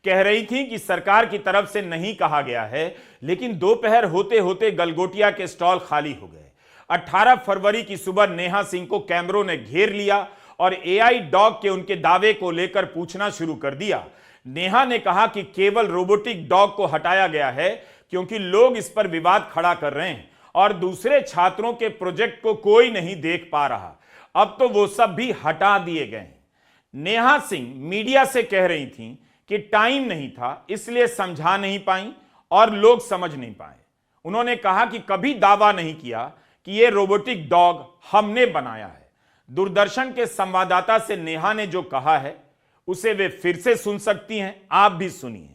कह रही थी कि सरकार की तरफ से नहीं कहा गया है, लेकिन दोपहर होते होते गलगोटिया के स्टॉल खाली हो गए। 18 फरवरी की सुबह नेहा सिंह को कैमरों ने घेर लिया और एआई डॉग के उनके दावे को लेकर पूछना शुरू कर दिया। नेहा ने कहा कि केवल रोबोटिक डॉग को हटाया गया है क्योंकि लोग इस पर विवाद खड़ा कर रहे हैं और दूसरे छात्रों के प्रोजेक्ट को कोई नहीं देख पा रहा। अब तो वो सब भी हटा दिए गए हैं। नेहा सिंह मीडिया से कह रही थीं कि टाइम नहीं था, इसलिए समझा नहीं पाई और लोग समझ नहीं पाए। उन्होंने कहा कि कभी दावा नहीं किया कि ये रोबोटिक डॉग हमने बनाया है। दूरदर्शन के संवाददाता से नेहा ने जो कहा है उसे वे फिर से सुन सकती हैं, आप भी सुनिए।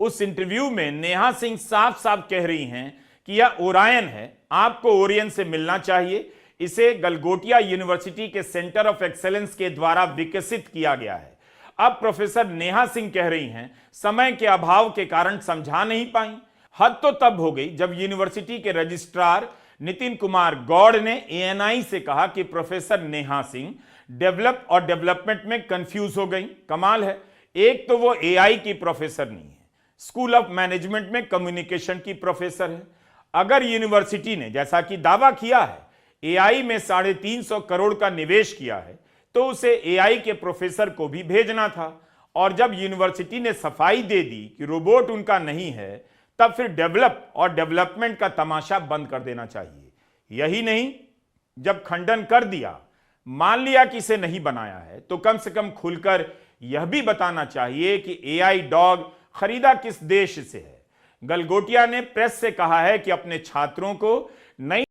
उस इंटरव्यू में नेहा सिंह साफ साफ कह रही हैं कि यह ओरायन है, आपको ओरियन से मिलना चाहिए। इसे गलगोटिया यूनिवर्सिटी के सेंटर ऑफ एक्सेलेंस के द्वारा विकसित किया गया है। अब प्रोफेसर नेहा सिंह कह रही हैं समय के अभाव के कारण समझा नहीं पाई। हद तो तब हो गई जब यूनिवर्सिटी के रजिस्ट्रार नितिन कुमार गौड़ ने एएनआई से कहा कि प्रोफेसर नेहा सिंह डेवलप और डेवलपमेंट में कंफ्यूज हो गई। कमाल है, एक तो वो एआई की प्रोफेसर नहीं है, स्कूल ऑफ मैनेजमेंट में कम्युनिकेशन की प्रोफेसर है। अगर यूनिवर्सिटी ने जैसा कि दावा किया है एआई में 350 करोड़ का निवेश किया है तो उसे एआई के प्रोफेसर को भी भेजना था। और जब यूनिवर्सिटी ने सफाई दे दी कि रोबोट उनका नहीं है, तब फिर डेवलप और डेवलपमेंट का तमाशा बंद कर देना चाहिए। यही नहीं, जब खंडन कर दिया, मान लिया कि इसे नहीं बनाया है, तो कम से कम खुलकर यह भी बताना चाहिए कि एआई डॉग खरीदा किस देश से है। गलगोटिया ने प्रेस से कहा है कि अपने छात्रों को नई